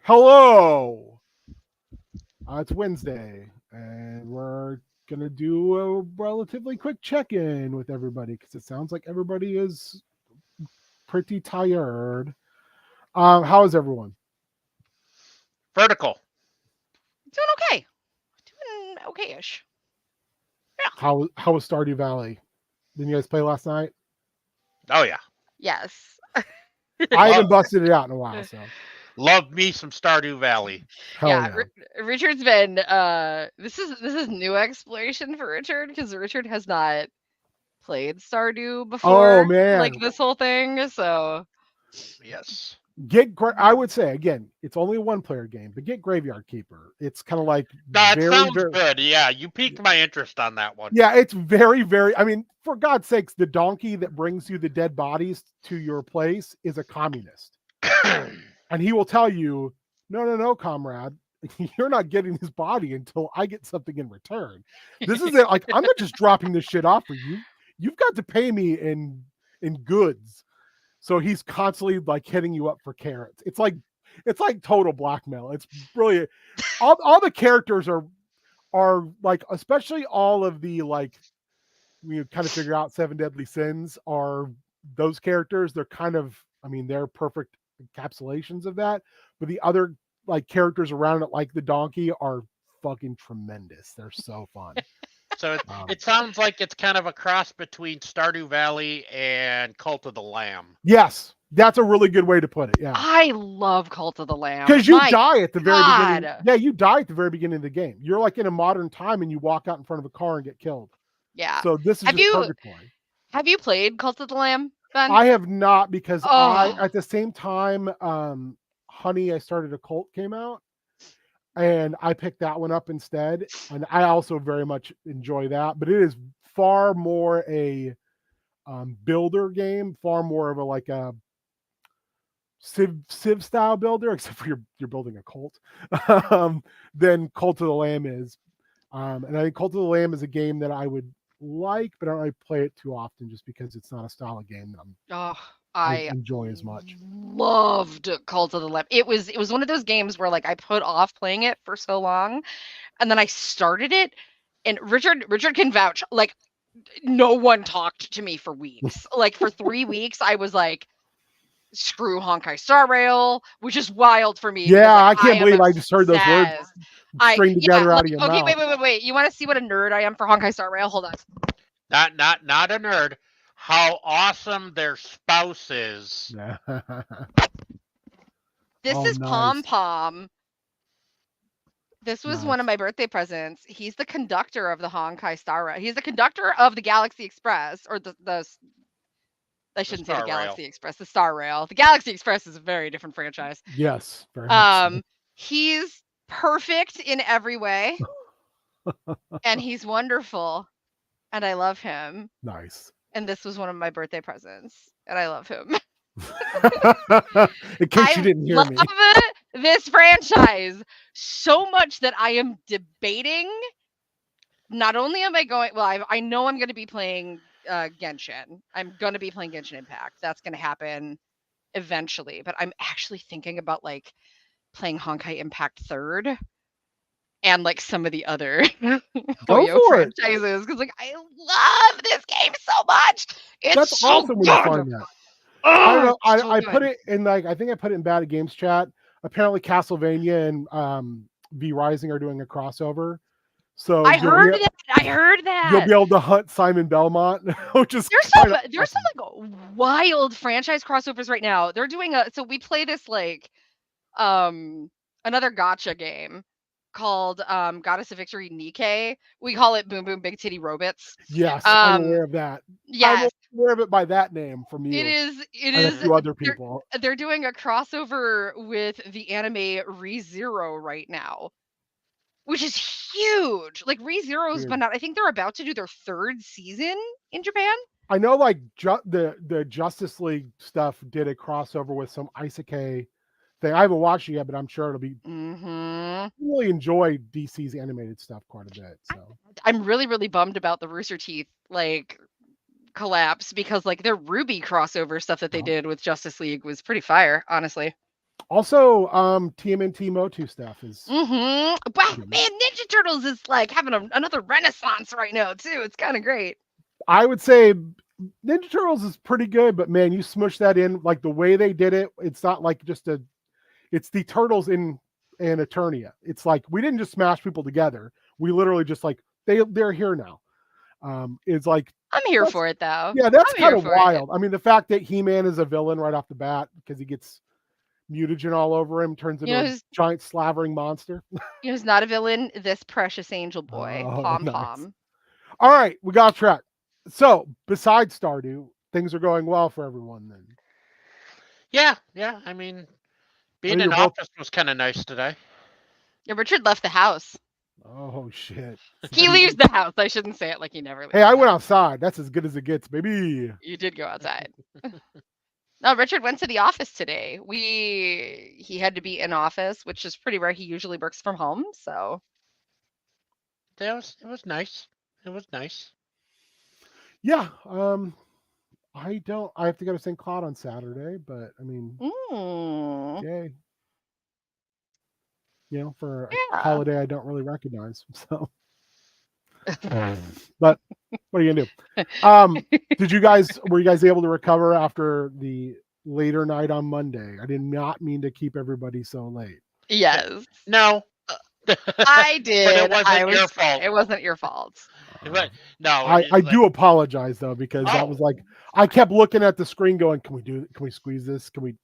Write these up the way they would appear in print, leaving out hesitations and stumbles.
Hello. It's Wednesday, and we're gonna do a relatively quick check-in with everybody because it sounds like everybody is pretty tired. How is everyone? Vertical. Doing okay. Doing okay-ish. Yeah. How was Stardew Valley? Didn't you guys play last night? Oh yeah. Yes. I haven't busted it out in a while, so Love me some Stardew Valley. hell yeah. Richard's been this is new exploration for Richard because Richard has not played Stardew before. Oh man, Like this whole thing. So Yes. I would say again, it's only a one-player game, but get Graveyard Keeper. It's kind of like That sounds very good. Yeah, you piqued my interest on that one. yeah, it's very. I mean, for God's sakes, the donkey that brings you the dead bodies to your place is a communist, and he will tell you, no, comrade, you're not getting his body until I get something in return. This is it. Like, I'm not just dropping this shit off for you. You've got to pay me in goods. So he's constantly like hitting you up for carrots. It's like total blackmail. It's brilliant. All the characters are like, especially all of the like, you kind of figure out Seven Deadly Sins are those characters. They're kind of, I mean, they're perfect encapsulations of that. But the other like characters around it, like the donkey, are fucking tremendous. They're so fun. So it sounds like it's kind of a cross between Stardew Valley and Cult of the Lamb. Yes, that's a really good way to put it. Yeah. I love Cult of the Lamb. Because you die at the very beginning. God. Yeah, you die at the very beginning of the game. You're like in a modern time and you walk out in front of a car and get killed. Yeah. So this is Have just you- purgatory. Have you played Cult of the Lamb, Ben? I have not because Oh. at the same time, Honey, I Started a Cult came out. And I picked that one up instead. And I also very much enjoy that. But it is far more a builder game, far more of a like a Civ style builder, except for you're building a cult, than Cult of the Lamb is. And I think Cult of the Lamb is a game that I would like, but I don't really play it too often just because it's not a style of game that I enjoy as much. Loved Cult of the Lamb. It was one of those games where like I put off playing it for so long, and then I started it, and Richard can vouch. Like no one talked to me for weeks. Like for 3 weeks, I was like, screw Honkai Star Rail, which is wild for me. Yeah, because, like, I can't believe I just heard those words obsessed. string together out of your Okay, mouth. wait. You want to see what a nerd I am for Honkai Star Rail? Hold on. Not a nerd. How awesome their spouse is. This Oh, is nice. Pom Pom. This was Nice. one of my birthday presents. He's the conductor of the Honkai Star Rail. He's the conductor of the Galaxy Express, or the I shouldn't say the Star Rail. Galaxy Express, the Star Rail. The Galaxy Express is a very different franchise. Yes, very much so. He's perfect in every way, and he's wonderful, and I love him. Nice. And this was one of my birthday presents, and I love him. In case you didn't hear love me. this franchise so much that I am debating. Not only am I going, well, I know I'm going to be playing Genshin. I'm going to be playing Genshin Impact. That's going to happen eventually. But I'm actually thinking about like playing Honkai Impact 3rd and like some of the other Go Hoyo for it. franchises because like I love this game so much. It's That's so awesome when you good. find that. I don't know. It's so I good. put it in like I think I put it in Bad Games chat. Apparently, Castlevania and V Rising are doing a crossover. So I heard that. You'll be able to hunt Simon Belmont, which is There's some like wild franchise crossovers right now. They're doing so we play this like another gotcha game called Goddess of Victory Nikkei. We call it Boom Boom Big Titty Robots. Yes, I'm aware of that. Yes. I'm aware of it by that name from you. It is and a few other people. They're doing a crossover with the anime ReZero right now, which is huge. Like ReZero's been out. I think they're about to do their 3rd season in Japan. I know, like the Justice League stuff did a crossover with some isekai thing. I haven't watched it yet, but I'm sure it'll be. I really enjoy DC's animated stuff quite a bit. So I'm really bummed about the Rooster Teeth like collapse because like their Ruby crossover stuff that they did with Justice League was pretty fire, honestly. Also, TMNT Motu stuff is Wow, man, Ninja Turtles is like having another renaissance right now too. It's kind of great. I would say Ninja Turtles is pretty good, but man, you smush that in like the way they did it. It's not like it's the Turtles in Eternia. It's like we didn't just smash people together. We literally just like they're here now. It's like I'm here for it though. Yeah, that's I'm here kind of for it. wild. I mean, the fact that He-Man is a villain right off the bat because he gets mutagen all over him, turns into a giant slavering monster. He's not a villain. This precious angel boy, Pom nice. Pom. All right, we got track. So, besides Stardew, things are going well for everyone then. Yeah. I mean, being in office was kind of nice today. Yeah, Richard left the house. Oh shit. He leaves the house. I shouldn't say it like he never leaves. Hey, I went outside. That's as good as it gets, baby. You did go outside. No, Richard went to the office today. He had to be in office, which is pretty rare. He usually works from home, so it was nice. It was nice. Yeah. I have to go to St. Cloud on Saturday, but I mean, yay. You know, for a holiday I don't really recognize. So, but what are you gonna do? Were you guys able to recover after the later night on Monday? I did not mean to keep everybody so late. Yes. No. I did. But it wasn't your fault. It wasn't your fault. No. I do apologize though, because that was like I kept looking at the screen going, can we squeeze this? Can we?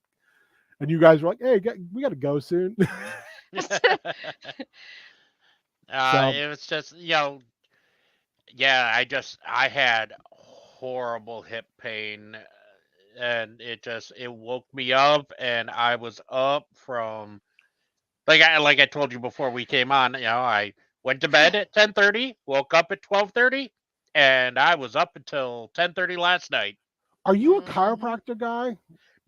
And you guys were like, hey, we got to go soon. It was just, I had horrible hip pain, and it woke me up, and I was up from like I told you before we came on. I went to bed at 10:30, woke up at 12:30, and I was up until 10:30 last night. Are you a chiropractor guy?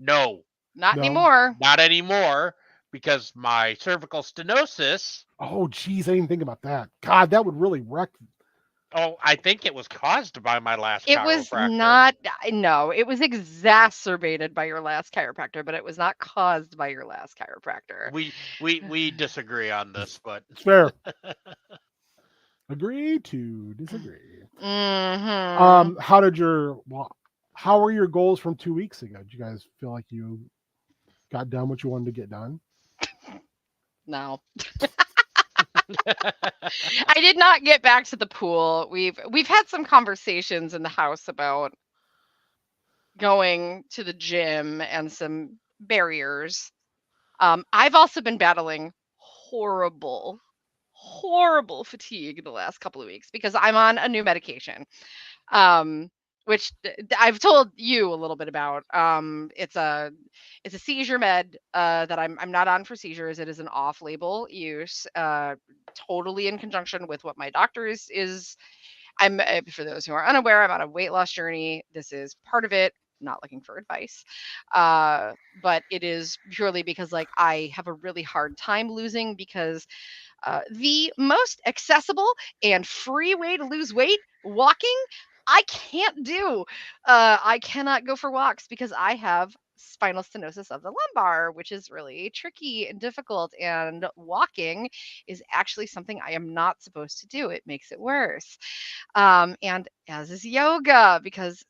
No, not anymore. Not anymore. Because my cervical stenosis. Oh, geez, I didn't think about that. God, that would really wreck. Oh, I think it was caused by my last chiropractor. It was not. No, it was exacerbated by your last chiropractor, but it was not caused by your last chiropractor. We disagree on this, but fair. Agree to disagree. Mm-hmm. How were your goals from 2 weeks ago? Did you guys feel like you got done what you wanted to get done? No. I did not get back to the pool. We've had some conversations in the house about going to the gym and some barriers. I've also been battling horrible fatigue the last couple of weeks because I'm on a new medication. Which I've told you a little bit about. It's a seizure med that I'm not on for seizures. It is an off-label use, totally in conjunction with what my doctor is. I'm for those who are unaware, I'm on a weight loss journey. This is part of it. Not looking for advice, but it is purely because like I have a really hard time losing because the most accessible and free way to lose weight, walking, I can't do. I cannot go for walks because I have spinal stenosis of the lumbar, which is really tricky and difficult. And walking is actually something I am not supposed to do. It makes it worse. And as is yoga, because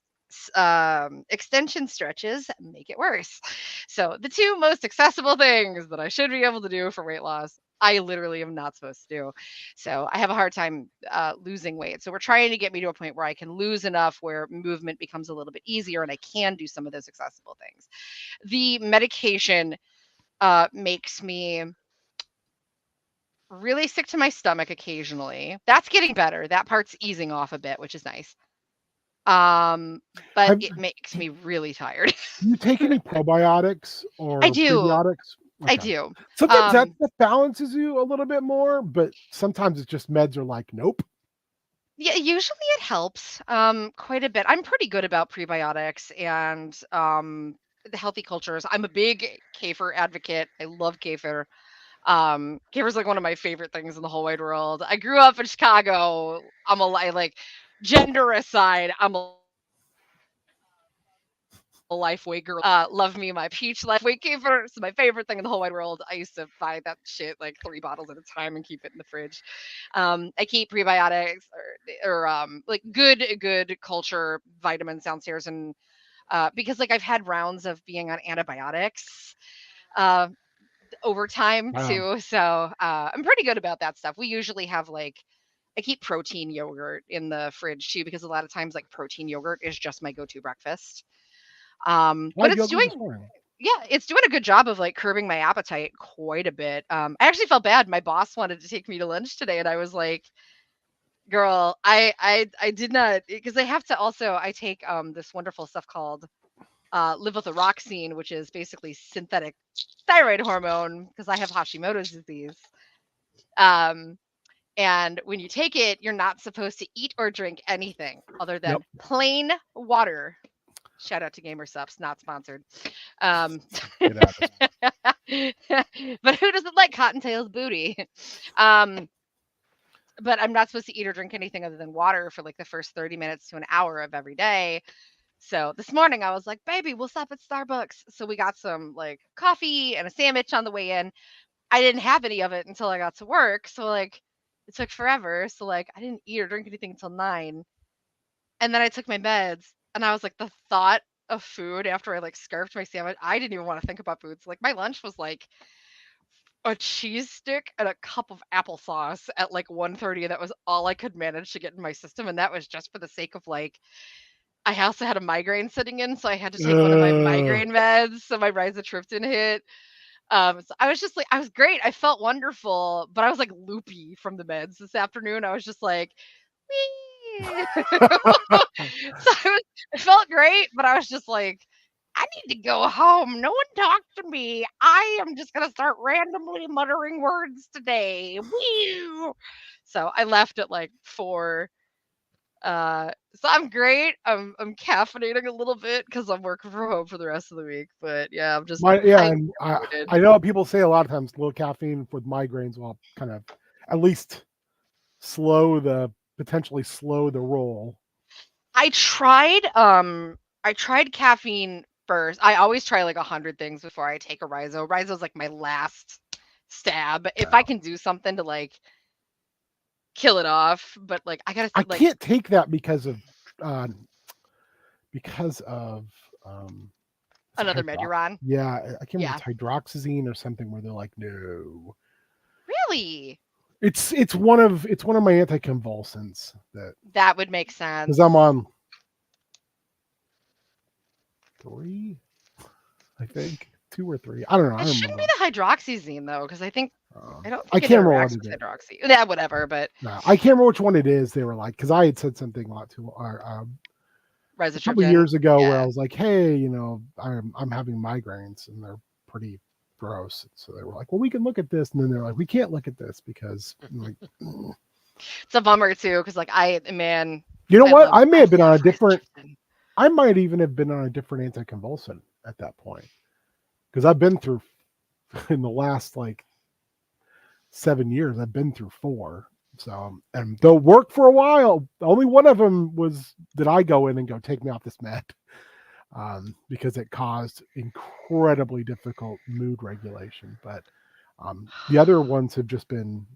extension stretches make it worse. So the two most accessible things that I should be able to do for weight loss, I literally am not supposed to do. So I have a hard time losing weight. So we're trying to get me to a point where I can lose enough where movement becomes a little bit easier and I can do some of those accessible things. The medication makes me really sick to my stomach occasionally. That's getting better. That part's easing off a bit, which is nice. But it makes me really tired. Do you take any probiotics or I do. prebiotics? Okay. I do. Sometimes that balances you a little bit more, but sometimes it's just meds are like, nope. Yeah, usually it helps quite a bit. I'm pretty good about prebiotics and the healthy cultures. I'm a big kefir advocate. I love kefir. Kefir's like one of my favorite things in the whole wide world. I grew up in Chicago. I'm like gender aside, I'm a Lifeway girl. Love me my peach Lifeway kefir. It's my favorite thing in the whole wide world. I used to buy that shit like 3 bottles at a time and keep it in the fridge. I keep prebiotics or like good culture vitamins downstairs, and because like I've had rounds of being on antibiotics over time Wow. too, so I'm pretty good about that stuff. We usually have like I keep protein yogurt in the fridge too, because a lot of times like protein yogurt is just my go-to breakfast. I But had it's yogurt doing this morning. it's doing a good job of like curbing my appetite quite a bit. I actually felt bad. My boss wanted to take me to lunch today, and I was like, "Girl, I did not," because I have to also I take this wonderful stuff called levothyroxine, which is basically synthetic thyroid hormone because I have Hashimoto's disease. And when you take it, you're not supposed to eat or drink anything other than Yep. plain water. Shout out to GamerSups, not sponsored. Get out of But who doesn't like Cottontail's booty? But I'm not supposed to eat or drink anything other than water for like the first 30 minutes to an hour of every day. So this morning I was like, baby, we'll stop at Starbucks. So we got some like coffee and a sandwich on the way in. I didn't have any of it until I got to work. So like it took forever. So like I didn't eat or drink anything until 9. And then I took my meds, and I was like, the thought of food after I like scarfed my sandwich, I didn't even want to think about food. So like my lunch was like a cheese stick and a cup of applesauce at like 1:30. That was all I could manage to get in my system. And that was just for the sake of like I also had a migraine sitting in, so I had to take one of my migraine meds. So my rizatriptan hit. So I was just like, I was great. I felt wonderful, but I was like loopy from the meds this afternoon. I was just like, wee. So it felt great, but I was just like, I need to go home. No one talked to me. I am just gonna start randomly muttering words today. Wee. So I left at like 4. So I'm great. I'm caffeinating a little bit because I'm working from home for the rest of the week. But yeah, I'm just and hyper-caffeinated. I know people say a lot of times low caffeine with migraines will kind of at least potentially slow the roll. I tried caffeine first. I always try like 100 things before I take a Rizo. Rizo's like my last stab. If I can do something to like kill it off, but like I gotta I like can't take that because of another Meduron. Yeah, I can't remember Yeah. if it's hydroxyzine or something where they're like, no. Really? It's one of my anticonvulsants That would make sense. because I'm on 3, I think 2 or 3. I don't know. I It don't shouldn't remember. be the hydroxyzine though, because I think I don't I think it can't remember interacts what with it is. hydroxy. Yeah, whatever. But No, I can't remember which one it is. They were like, because I had said something a lot to a couple rizatriptan. years ago where Yeah. I was like, hey, I'm having migraines and they're pretty gross. So they were like, well, we can look at this, and then they're like, we can't look at this because I'm like, It's a bummer too, because like man, you know what? love- I may have been on a love different. rizatriptan. I might even have been on a different anticonvulsant at that point because I've been through in the last like 7 years. I've been through 4. So, and they'll work for a while. Only one of them did I go in and go take me off this med because it caused incredibly difficult mood regulation. But the other ones have just been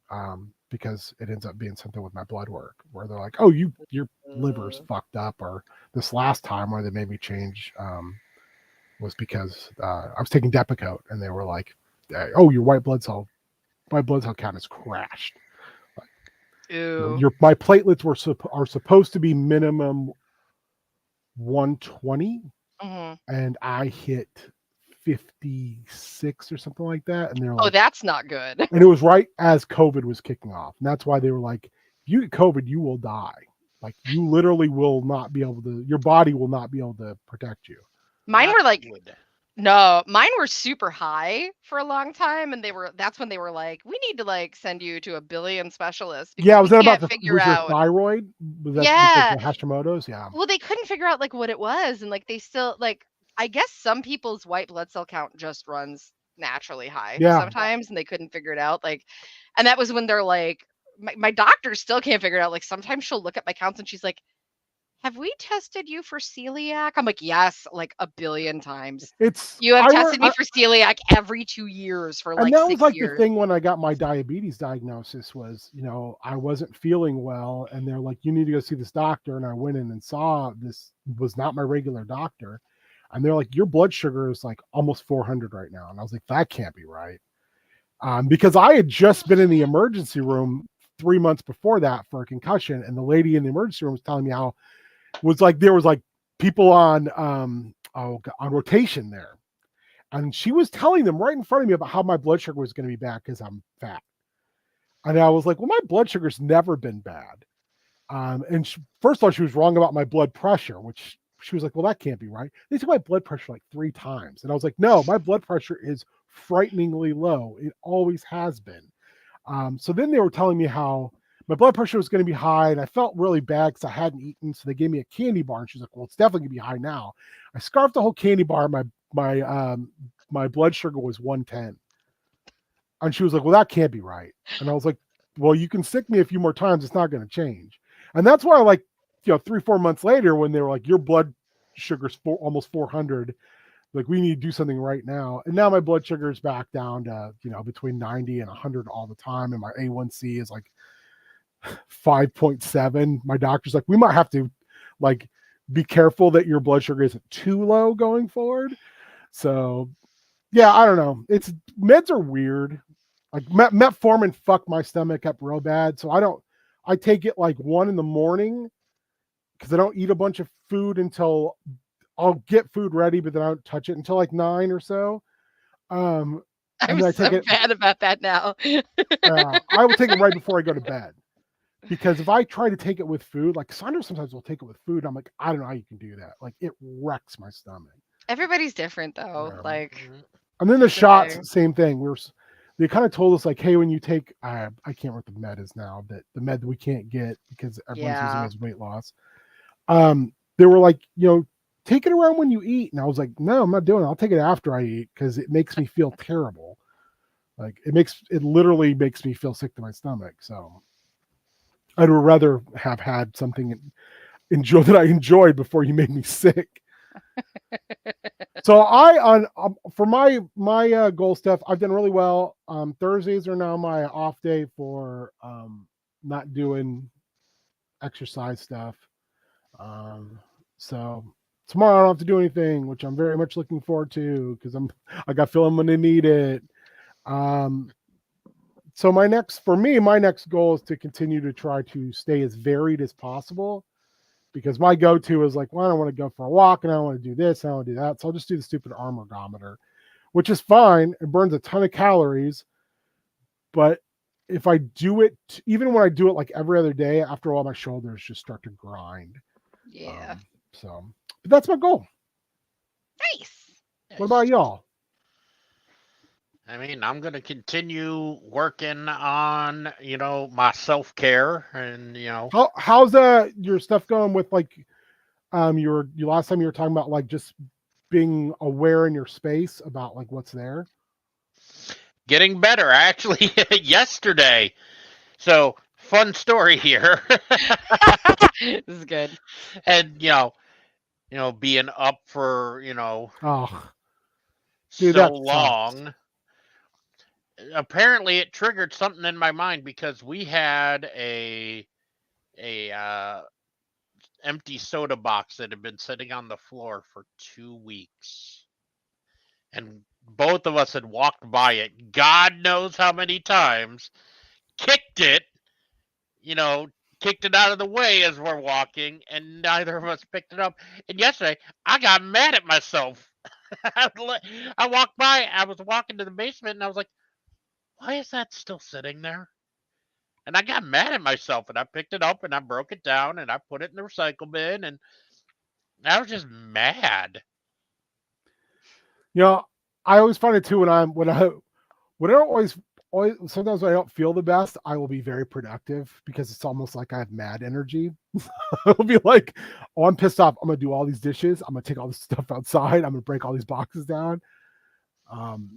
because it ends up being something with my blood work where they're like, oh, your liver's fucked up. Or this last time where they made me change was because I was taking Depakote and they were like, oh, your white blood cell count has crashed. Ew. My platelets are supposed to be minimum 120, and I hit 56 or something like that. And they're like, Oh, that's not good. and it was right as COVID was kicking off. And that's why they were like, if you get COVID, you will die. Like you literally will not be able to, your body will not be able to protect you. Mine were like, Good. no, mine were super high for a long time, and that's when they were like, we need to like send you to a billion specialists. Yeah, was we that about can't was figure your out. thyroid? Was that Yeah. because of Hashimoto's? Yeah. Well, they couldn't figure out like what it was, and like they still like I guess some people's white blood cell count just runs naturally high sometimes, and they couldn't figure it out. Like, and that was when they're like, my doctor still can't figure it out. Like sometimes she'll look at my counts and she's like, have we tested you for celiac? I'm like, yes, like a billion times. It's You have I tested me I- for celiac every 2 years for and like that 6 was like years. the thing when I got my diabetes diagnosis was, I wasn't feeling well, and they're like, you need to go see this doctor, and I went in and saw this was not my regular doctor, and they're like, your blood sugar is like almost 400 right now, and I was like, that can't be right, because I had just been in the emergency room 3 months before that for a concussion, and the lady in the emergency room was telling me how was like there was like people on on rotation there. And she was telling them right in front of me about how my blood sugar was going to be bad because I'm fat. And I was like, well, my blood sugar's never been bad. And first of all, she was wrong about my blood pressure, which she was like, well, that can't be right. They took my blood pressure like 3 times. And I was like, no, my blood pressure is frighteningly low. It always has been. So then they were telling me how my blood pressure was going to be high, and I felt really bad because I hadn't eaten. So they gave me a candy bar, and she's like, well, it's definitely going to be high now. I scarfed the whole candy bar. My blood sugar was 110. And she was like, well, that can't be right. And I was like, well, you can sick me a few more times. It's not going to change. And that's why, like, 3-4 months later, when they were like, your blood sugar's almost 400, like, we need to do something right now. And now my blood sugar is back down to, between 90 and 100 all the time. And my A1C is like 5.7. My doctor's like, we might have to like be careful that your blood sugar isn't too low going forward. So yeah, I don't know. It's meds are weird. Like metformin fucked my stomach up real bad. So I take it like 1 a.m. because I don't eat a bunch of food until I'll get food ready, but then I don't touch it until like 9 or so. I'm then I so take it, bad about that now. I will take it right before I go to bed. Because if I try to take it with food, like Sandra sometimes will take it with food, I'm like, I don't know how you can do that. Like, it wrecks my stomach. Everybody's different though. Yeah. Like, And then the that's the shots, thing. same thing. They kind of told us like, hey, when you take, I can't remember what the med is now, that the med that we can't get because everyone's using it as weight loss. They were like, take it around when you eat. And I was like, no, I'm not doing it. I'll take it after I eat because it makes me feel terrible. Like, it literally makes me feel sick to my stomach. So I'd rather have had something that I enjoyed before you made me sick. So for my goal stuff, I've done really well. Thursdays are now my off day for not doing exercise stuff. So tomorrow I don't have to do anything, which I'm very much looking forward to because I got feeling when I need it. So my next goal is to continue to try to stay as varied as possible, because my go-to is like, well, I don't want to go for a walk and I don't want to do this, I don't want to do that. So I'll just do the stupid arm ergometer, which is fine. It burns a ton of calories. But if I do it, even when I do it like every other day, after a while, my shoulders just start to grind. Yeah. But that's my goal. Nice. What about y'all? I mean, I'm going to continue working on, my self-care and, How's your stuff going with like your last time you were talking about like just being aware in your space about like what's there? getting better actually yesterday. So, fun story here. This is good. And, being up for, Oh, dude, so that long. Apparently it triggered something in my mind because we had a empty soda box that had been sitting on the floor for 2 weeks. And both of us had walked by it, God knows how many times, kicked it out of the way as we're walking, and neither of us picked it up. And yesterday, I got mad at myself. I walked by, I was walking to the basement, and I was like, why is that still sitting there? And I got mad at myself, and I picked it up, and I broke it down, and I put it in the recycle bin, and I was just mad. I always find it too when I always sometimes when I don't feel the best, I will be very productive because it's almost like I have mad energy. It'll be like, oh, I'm pissed off. I'm gonna do all these dishes. I'm gonna take all this stuff outside. I'm gonna break all these boxes down.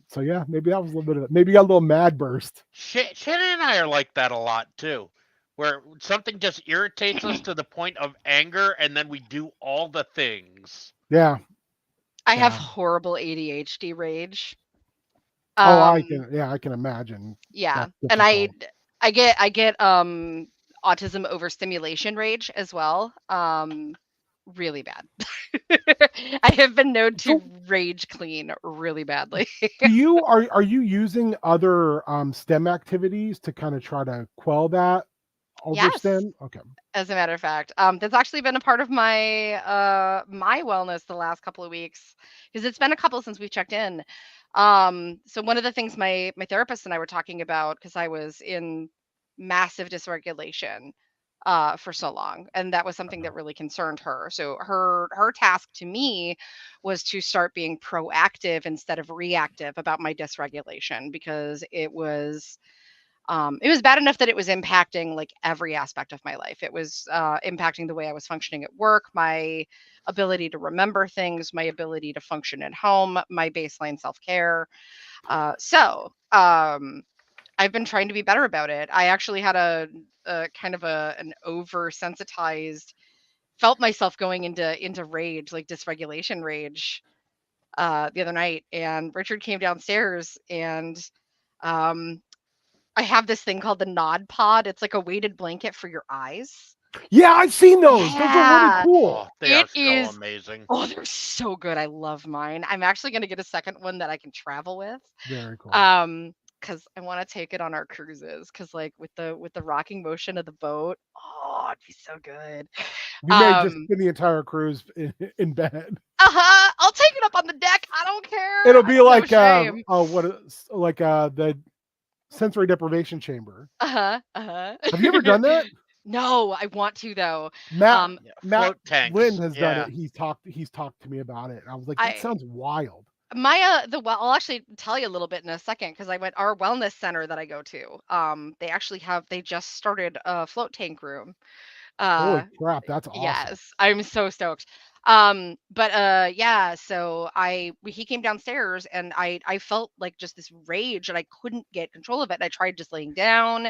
So yeah, maybe that was a little bit of it. Maybe you got a little mad burst. Shannon and I are like that a lot too. where something just irritates us to the point of anger, and then we do all the things. Yeah. I have Yeah. horrible ADHD rage. Oh, I Um, can imagine. yeah, That's and difficult. I get autism overstimulation rage as well. Really bad. I have been known to So rage clean really badly. are you using other STEM activities to kind of try to quell that over Yes, STEM? Okay. as a matter of fact, that's actually been a part of my my wellness the last couple of weeks because it's been a couple since we've checked in. So one of the things my therapist and I were talking about because I was in massive dysregulation for so long, and that was something that really concerned her. So her task to me was to start being proactive instead of reactive about my dysregulation because it was bad enough that it was impacting like every aspect of my life. It was impacting the way I was functioning at work, my ability to remember things, my ability to function at home, my baseline self care. I've been trying to be better about it. I actually had a kind of an oversensitized, felt myself going into rage, like dysregulation rage, the other night, and Richard came downstairs and um I have this thing called the Nod Pod. It's like a weighted blanket for your eyes. Yeah, I've seen those. Those are really Yeah. Oh, cool. they It are so is. amazing. Oh, they're so good. I love mine. I'm actually going to get a second one that I can travel with. Very cool. Because I want to take it on our cruises. Because like with the rocking motion of the boat, oh, it'd be so good. You may just Um, spend the entire cruise in bed. uh-huh. I'll take it up on the deck. I don't care. It'll I be got no like shame. the sensory deprivation chamber. Uh-huh. Uh-huh. Have you ever done that? No, I want to though. Matt Um, Yeah, Matt float Lynn tanks. has done Yeah. it. He's talked to me about it. And I was like, that I sounds wild. My, I'll actually tell you a little bit in a second because I went our wellness center that I go to. They just started a float tank room. Uh, Holy crap, that's awesome. yes, I'm so stoked. Yeah, so he came downstairs and I felt like just this rage and I couldn't get control of it. I tried just laying down,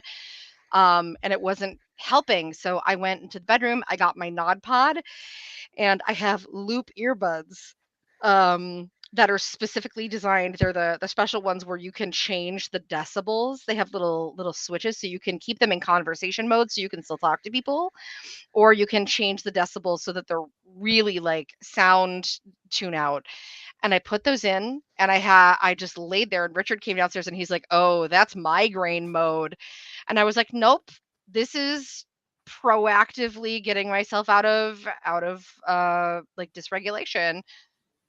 and it wasn't helping. So I went into the bedroom, I got my Nod Pod, and I have loop earbuds that are specifically designed. They're the special ones where you can change the decibels. They have little switches so you can keep them in conversation mode so you can still talk to people, or you can change the decibels so that they're really like sound tune out. And I put those in and I just laid there and Richard came downstairs and he's like, "Oh, that's migraine mode." And I was like, "Nope. This is proactively getting myself out of like dysregulation."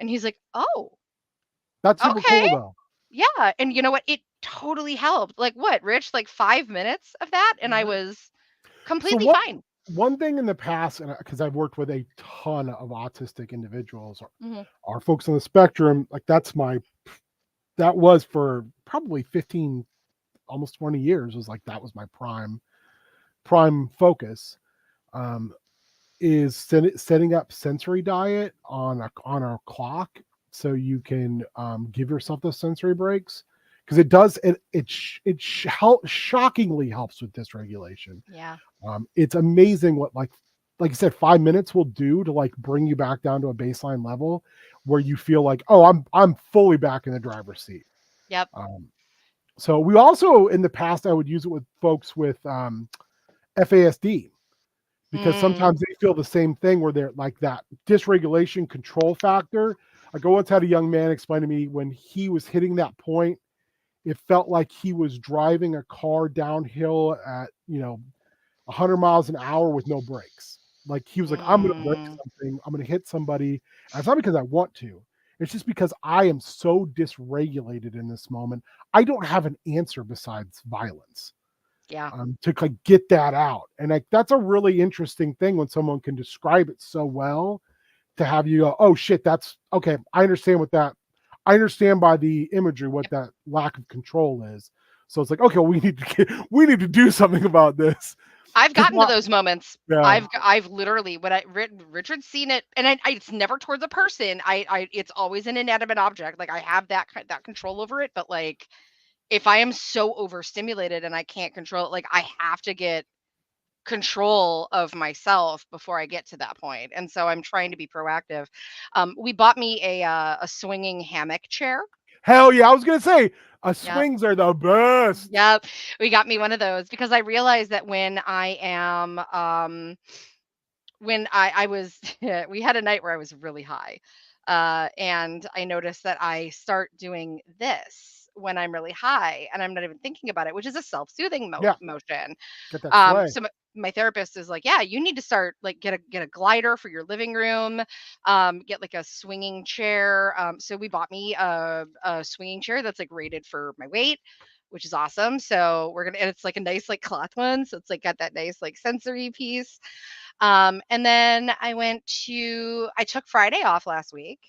And he's like, "Oh, That's super okay. cool though. Yeah." And you know what? It totally helped. Like what, Rich? Like 5 minutes of that and I Mhm. was So completely what fine. one thing in the past, and because I've worked with a ton of autistic individuals Mhm. or folks on the spectrum, like that was for probably 15, almost 20 years was like that was my prime focus. Um, is setting up sensory diet on a clock so you can give yourself those sensory breaks because shockingly helps with dysregulation. Yeah. It's amazing what like I said, 5 minutes will do to like bring you back down to a baseline level where you feel like, oh, I'm fully back in the driver's seat. Yep. Um, so we also in the past I would use it with folks with FASD because Mm. sometimes they feel the same thing where they're like that dysregulation control factor. Like I once had a young man explain to me when he was hitting that point, it felt like he was driving a car downhill at 100 miles an hour with no brakes. Like he was like, I'm going to break Mm. something, I'm going to hit somebody. And it's not because I want to. It's just because I am so dysregulated in this moment. I don't have an answer besides violence Yeah. to like get that out. And like that's a really interesting thing when someone can describe it so well to have you go, oh shit, that's okay. I understand I understand by the imagery what Yep. that lack of control is. So it's like, okay, we need to do something about this. I've Because gotten to those moments. yeah, I've literally when Richard's seen it, and it's never towards a person. It's always an inanimate object. Like I have that control over it, but like if I am so overstimulated and I can't control it, like I have to get control of myself before I get to that point. And so I'm trying to be proactive. We bought me a swinging hammock chair. Hell yeah, I was gonna say Yep. swings are the best. Yep. We got me one of those because I realized that when I am when I was we had a night where I was really high. And I noticed that I start doing this when I'm really high and I'm not even thinking about it, which is a self-soothing Yeah. motion. Get that sway. So my therapist is like, yeah, you need to start like get a glider for your living room, get like a swinging chair. So we bought me a swinging chair that's like rated for my weight, which is awesome. So we're gonna, and it's like a nice like cloth one, so it's like got that nice like sensory piece. And then I took Friday off last week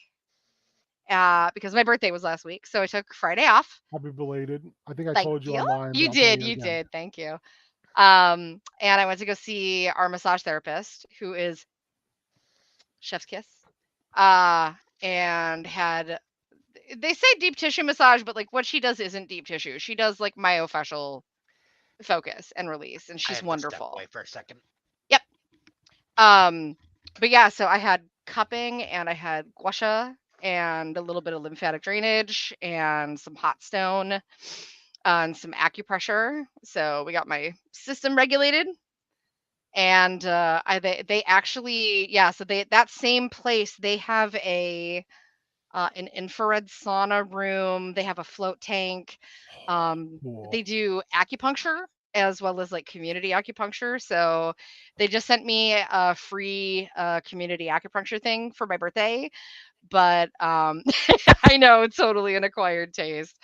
because my birthday was last week, so I took Friday off. Happy belated. I think I Thank told you you. online. but You I'll tell did, you you again. did. Thank you. And I went to go see our massage therapist, who is Chef's Kiss. And had they say deep tissue massage, but like what she does isn't deep tissue. She does like myofascial focus and release, and I she's had to step wonderful. away for a second. Yep. But yeah, so I had cupping and I had gua sha and a little bit of lymphatic drainage and some hot stone and some acupressure. So we got my system regulated. And they actually, yeah, so they, that same place, they have an infrared sauna room. They have a float tank. Cool. They do acupuncture as well as like community acupuncture. So they just sent me a free community acupuncture thing for my birthday. But I know it's totally an acquired taste.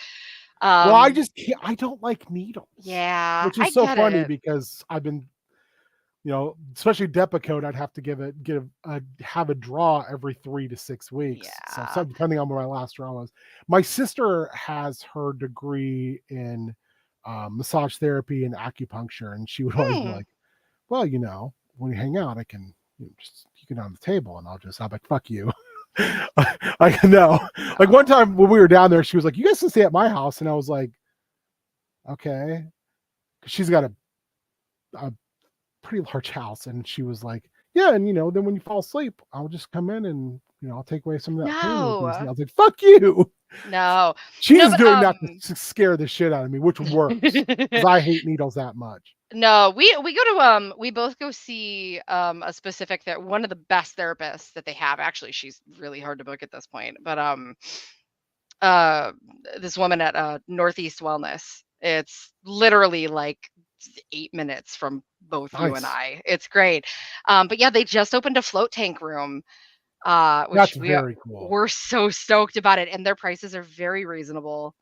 Well, I just can't. I don't like needles. Yeah, Which I is so get funny it. because I've been, especially Depakote, I'd have to have a draw every 3 to 6 weeks. Yeah. So depending on where my last draw was. My sister has her degree in massage therapy and acupuncture, and she would always be like, "Well, when you hang out, I can just you get on the table, and I'm like, fuck you." I know. Like one time when we were down there, she was like, "You guys can stay at my house," and I was like, "Okay," because she's got a pretty large house, and she was like, "Yeah, and then when you fall asleep, I'll just come in and I'll take away some of that pain with you." And I was like, "Fuck you!" No, She's doing that to scare the shit out of me, which works because I hate needles that much. No, we go to we both go see a specific one of the best therapists that they have. Actually, she's really hard to book at this point. But this woman at Northeast Wellness. It's literally like 8 minutes from both you and Nice. I. It's great. But yeah, they just opened a float tank room. Which That's very cool. we're so stoked about it, and their prices are very reasonable.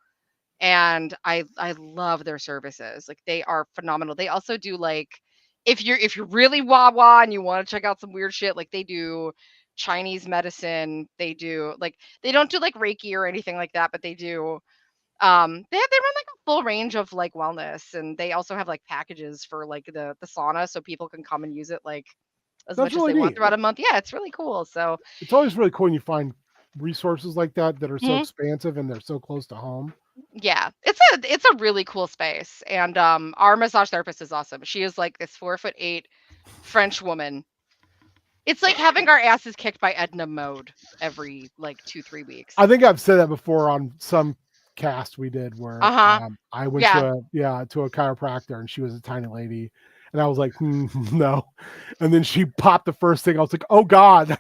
And I love their services. Like they are phenomenal. They also do like if you're really wah and you want to check out some weird shit, like they do Chinese medicine. They do like they don't do like Reiki or anything like that, but they do they run like a full range of like wellness, and they also have like packages for like the sauna so people can come and use it like as That's much as really they want neat. throughout a month. Yeah, it's really cool. So It's always really cool when you find resources like that are so Mhm. expansive and they're so close to home. Yeah, it's a really cool space, and our massage therapist is awesome. She is like this 4'8" French woman. It's like having our asses kicked by Edna Mode every like 2-3 weeks. I think I've said that before on some cast we did where I went to a chiropractor and she was a tiny lady, and I was like, no, and then she popped the first thing. I was like, oh god.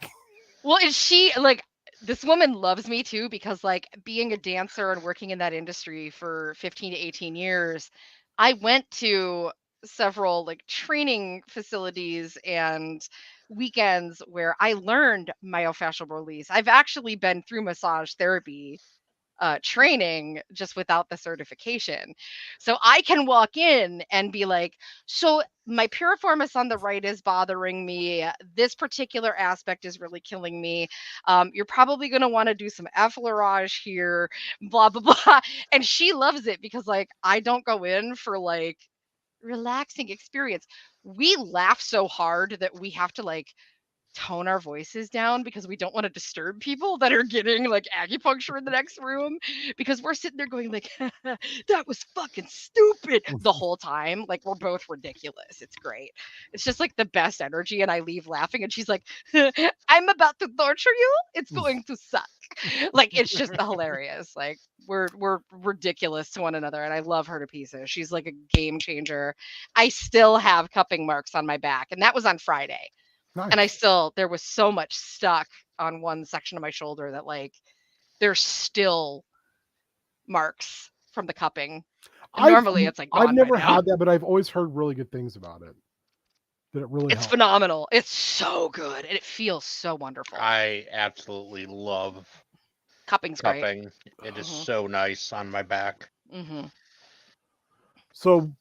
Well, is she like this woman loves me too because like being a dancer and working in that industry for 15 to 18 years, I went to several like training facilities and weekends where I learned myofascial release. I've actually been through massage therapy training just without the certification. So I can walk in and be like, so my piriformis on the right is bothering me. This particular aspect is really killing me. You're probably going to want to do some effleurage here, blah, blah, blah. And she loves it because like, I don't go in for like relaxing experience. We laugh so hard that we have to like tone our voices down because we don't want to disturb people that are getting like acupuncture in the next room, because we're sitting there going like, that was fucking stupid the whole time. Like, we're both ridiculous. It's great. It's just like the best energy. And I leave laughing and she's like, I'm about to torture you. It's going to suck. Like, it's just hilarious. Like, we're ridiculous to one another, and I love her to pieces. She's like a game changer. I still have cupping marks on my back, and that was on Friday. Nice. And there was so much stuck on one section of my shoulder that like there's still marks from the cupping. And normally it's like gone I've never by now. had that, but I've always heard really good things about it. That it really It's helps. phenomenal. It's so good, and it feels so wonderful. I absolutely love Cupping's great. cupping. It is Mhm. so nice on my back. Mm-hmm. So,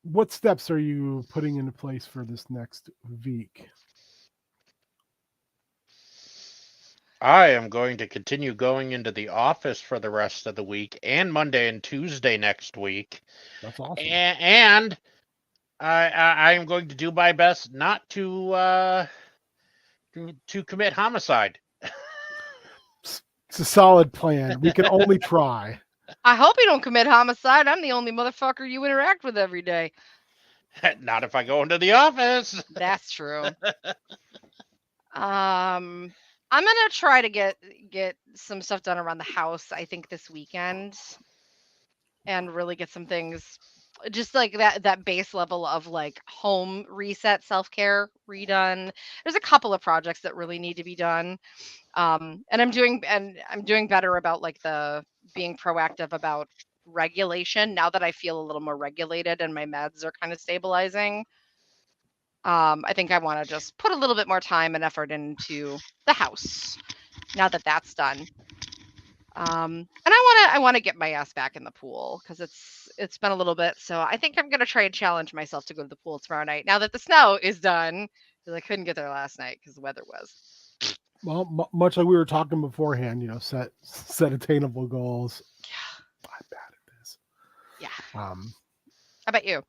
what steps are you putting into place for this next week? I am going to continue going into the office for the rest of the week and Monday and Tuesday next week. That's awesome. And I am going to do my best not to commit homicide. It's a solid plan. We can only try. I hope you don't commit homicide. I'm the only motherfucker you interact with every day. Not if I go into the office. That's true. I'm gonna try to get some stuff done around the house, I think, this weekend, and really get some things just like that base level of like home reset, self-care redone. There's a couple of projects that really need to be done. And I'm doing better about like the being proactive about regulation now that I feel a little more regulated and my meds are kind of stabilizing. I think I want to just put a little bit more time and effort into the house now that that's done. And I want to get my ass back in the pool because it's been a little bit. So I think I'm gonna try and challenge myself to go to the pool tomorrow night now that the snow is done, because I couldn't get there last night because the weather was. Well, much like we were talking beforehand, set attainable goals. Yeah. I'm bad at this. Yeah. How about you?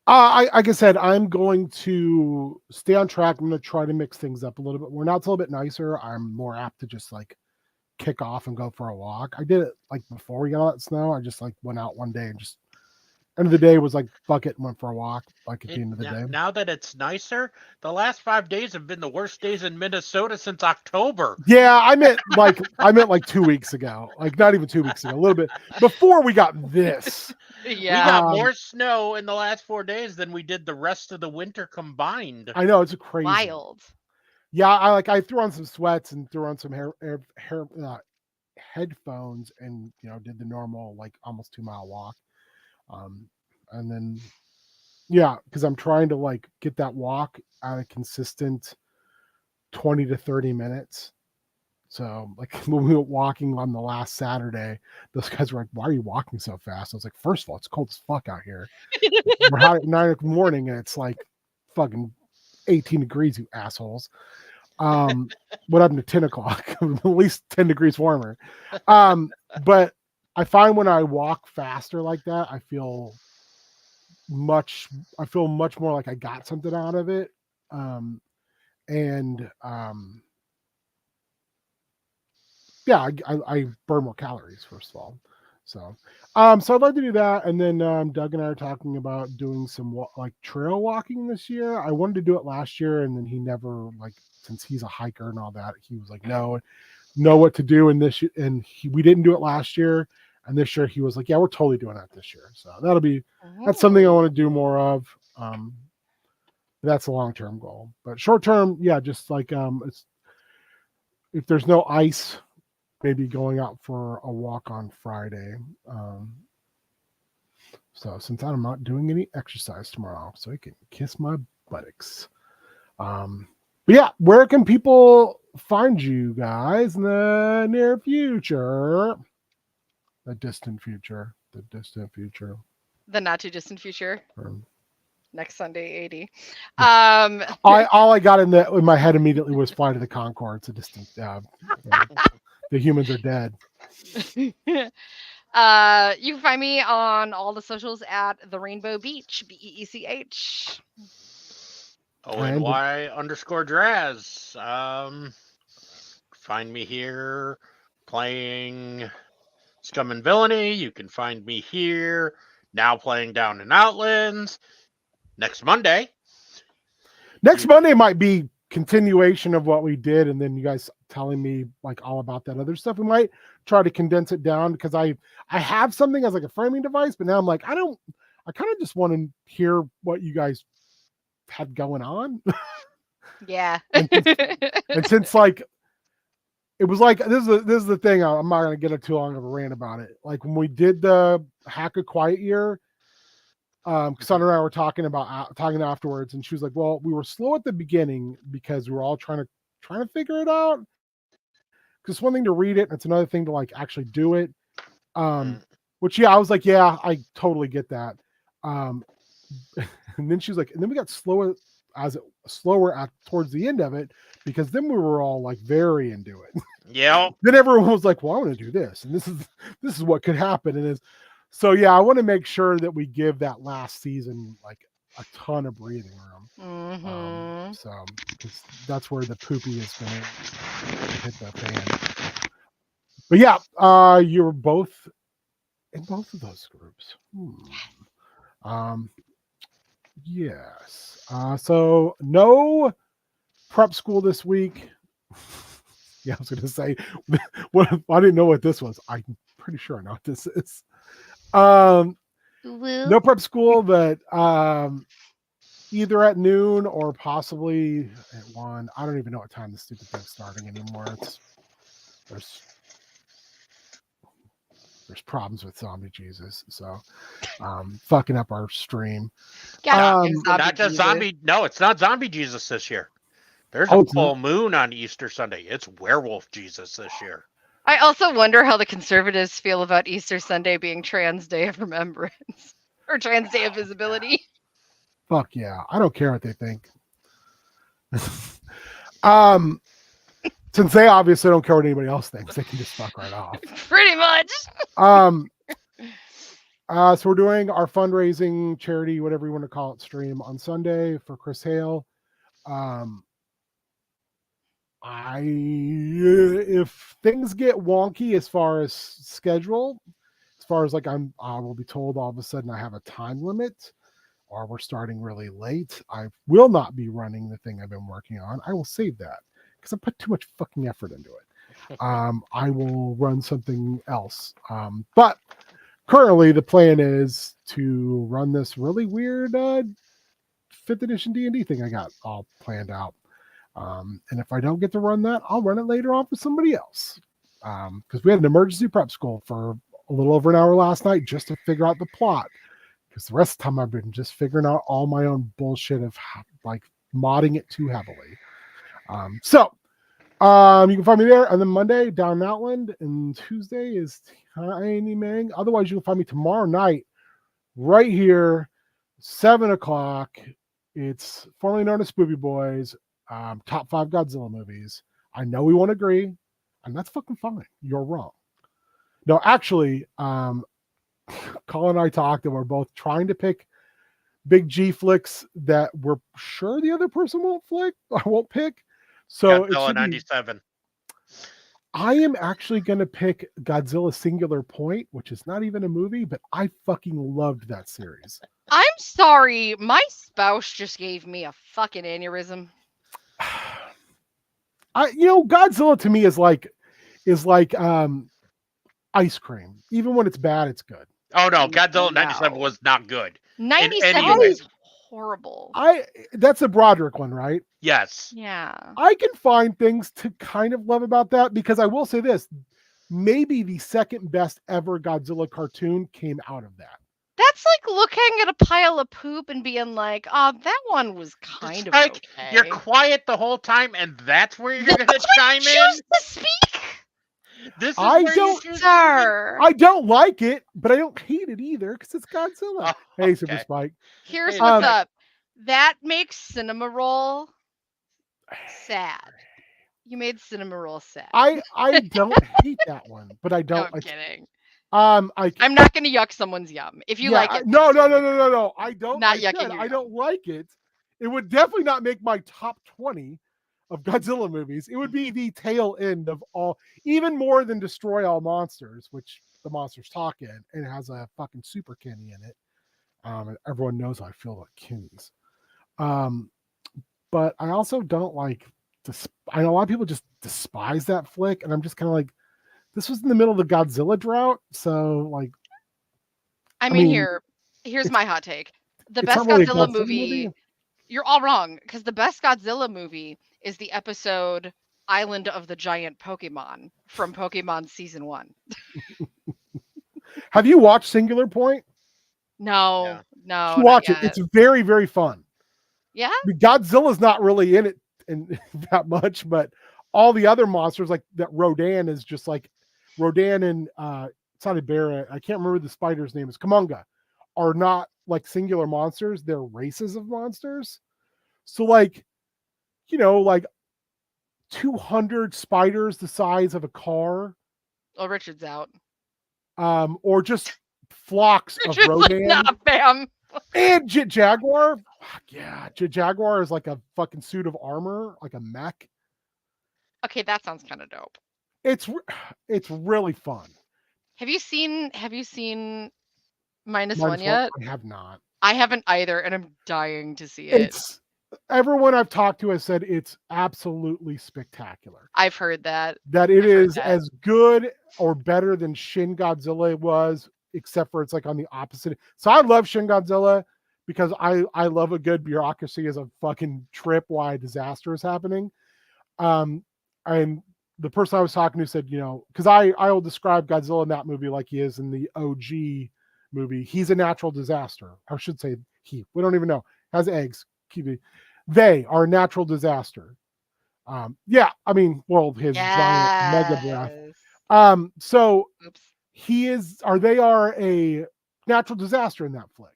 Like I said, I'm going to stay on track. I'm going to try to mix things up a little bit. Now it's a little bit nicer. I'm more apt to just like kick off and go for a walk. I did it like before we got all that snow. I just like went out one day and just end of the day was like fuck it and went for a walk like at the end of the day. Now that it's nicer, the last 5 days have been the worst days in Minnesota since October. Yeah, I meant like 2 weeks ago. Like not even 2 weeks ago, a little bit before we got this. Yeah. We got more snow in the last 4 days than we did the rest of the winter combined. I know, it's crazy. Wild. Yeah, I threw on some sweats and threw on some headphones and did the normal like almost 2 mile walk. And then because I'm trying to like get that walk at a consistent 20 to 30 minutes. So like when we were walking on the last Saturday, those guys were like, "Why are you walking so fast?" I was like, "First of all, it's cold as fuck out here. We're out at 9 a.m. and it's like fucking 18 degrees, you assholes." What happened to 10 o'clock? At least 10 degrees warmer. But I find when I walk faster like that, I feel much more like I got something out of it. I burn more calories, first of all. So I'd like to do that. And then Doug and I are talking about doing some like trail walking this year. I wanted to do it last year, and then he never, like, since he's a hiker and all that, he was like, no, know what to do. And we didn't do it last year. And this year he was like, yeah, we're totally doing that this year. So that's something I want to do more of. That's a long-term goal, but short-term, yeah, just like it's if there's no ice, maybe going out for a walk on Friday. So since I'm not doing any exercise tomorrow, so I can kiss my buttocks. But yeah, where can people find you guys in the near future? The distant future. The not too distant future. Next Sunday, 80. All I got in my head immediately was Flight of the Conchords. A distant. The humans are dead. You can find me on all the socials at the Rainbow Beach, BEECH. ONY_Draz. Find me here playing Scum and Villainy. You can find me here now playing Down in Outlands. Next Monday. Next Monday might be continuation of what we did, and then you guys telling me like all about that other stuff. We might try to condense it down because I have something as like a framing device, but now I'm like, I kind of just want to hear what you guys had going on. Yeah. And since like it was like this is the thing, I'm not gonna get it too long of a rant about it. Like when we did the Hack a Quiet Year, Cassandra and I were talking afterwards, and she was like, well, we were slow at the beginning because we were all trying to figure it out. Because it's one thing to read it, and it's another thing to like actually do it. Which I was like, yeah, I totally get that. And then she was like, and then we got slower towards the end of it, because then we were all like very into it. Yeah. Then everyone was like, well, I want to do this, and this is what could happen. And so yeah, I want to make sure that we give that last season like a ton of breathing room. So that's where the poopy is going to hit the fan. But yeah, you're both in both of those groups. Yes. So no prep school this week. Yeah, I was going to say, what I didn't know what this was. I'm pretty sure I know what this is. No prep school, but either at noon or possibly at 1. I don't even know what time the stupid thing's starting anymore. There's problems with Zombie Jesus, so fucking up our stream. Not just zombie. No, it's not Zombie Jesus this year. There's a full moon on Easter Sunday. It's Werewolf Jesus this year. I also wonder how the conservatives feel about Easter Sunday being Trans Day of Remembrance or Trans Day of Visibility. Fuck yeah. I don't care what they think. Since they obviously don't care what anybody else thinks, they can just fuck right off. Pretty much. So we're doing our fundraising charity, whatever you want to call it, stream on Sunday for Chris Hale. If things get wonky as far as schedule, as far as like I will be told all of a sudden I have a time limit, or we're starting really late, I will not be running the thing I've been working on. I will save that because I put too much fucking effort into it. I will run something else. But currently the plan is to run this really weird 5th edition D&D thing I got all planned out. And if I don't get to run that, I'll run it later on for somebody else. Because we had an emergency prep school for a little over an hour last night just to figure out the plot. Because the rest of the time I've been just figuring out all my own bullshit of like modding it too heavily. So you can find me there. And then Monday down in Outland, and Tuesday is Tiny Mang. Otherwise, you can find me tomorrow night right here, 7:00. It's formerly known as Spoopy Boys. Top 5 Godzilla movies. I know we won't agree, and that's fucking fine. You're wrong. No, actually, Colin and I talked, and we're both trying to pick big G flicks that we're sure the other person won't pick. So Godzilla 97. I am actually going to pick Godzilla Singular Point, which is not even a movie, but I fucking loved that series. I'm sorry, my spouse just gave me a fucking aneurysm. Godzilla to me is like ice cream. Even when it's bad, it's good. Oh no, Godzilla 97 was not good. 97 is horrible. That's a Broderick one, right? Yes. Yeah. I can find things to kind of love about that, because I will say this, maybe the second best ever Godzilla cartoon came out of that. That's like looking at a pile of poop and being like, oh, that one was kind of like, okay. You're quiet the whole time, and that's where you're going to chime in? Choose to speak? I don't like it, but I don't hate it either, because it's Godzilla. Hey, Super Spike. Here's what's up. That makes Cinema Roll sad. You made Cinema Roll sad. I don't hate that one, but I don't. No, I'm kidding. I'm not going to yuck someone's yum. If you like it. No. I don't. Not yucking I don't like it. It would definitely not make my top 20 of Godzilla movies. It would be the tail end of all, even more than Destroy All Monsters, which the monsters talk in, and it has a fucking Super Kenny in it. And everyone knows how I feel about Kennys. But I also don't like. I know a lot of people just despise that flick, and I'm just kind of like, this was in the middle of the Godzilla drought, so like. I mean, here's my hot take. The It's best not really a Godzilla Godzilla movie. You're all wrong, because the best Godzilla movie is the episode Island of the Giant Pokemon from Pokemon Season 1. Have you watched Singular Point? No, Yeah. no, You not watch it. yet. It's very, very fun. Yeah? I mean, Godzilla's not really in it that much, but all the other monsters, like that Rodan is just like Rodan and it's not a bear. I can't remember the spider's name. It's Kumonga, are not like singular monsters. They're races of monsters. So like, like 200 spiders the size of a car, Oh, Richard's out. or just flocks of Richard's like, Rodan. nah, fam. And Jet Jaguar. Fuck yeah. Jet Jaguar is like a fucking suit of armor, like a mech. Okay, that sounds kind of dope. It's really fun. Have you seen Minus Minus One yet? I have not. I haven't either, and I'm dying to see it. It's everyone I've talked to has said it's absolutely spectacular. I've heard that. That it I've heard is that. as good or better than Shin Godzilla was, except for it's like on the opposite. So I love Shin Godzilla because I love a good bureaucracy as a fucking trip why a disaster is happening. And the person I was talking to said, because I will describe Godzilla in that movie like he is in the OG movie. He's a natural disaster. I should say he. We don't even know. Has eggs. They are a natural disaster. Yeah, I mean, well, his giant mega breath. So Oops. they are a natural disaster in that flick.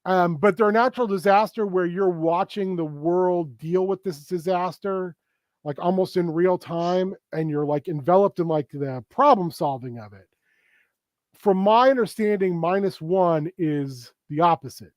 But they're a natural disaster where you're watching the world deal with this disaster, like almost in real time, and you're like enveloped in like the problem solving of it. From my understanding, Minus One is the opposite.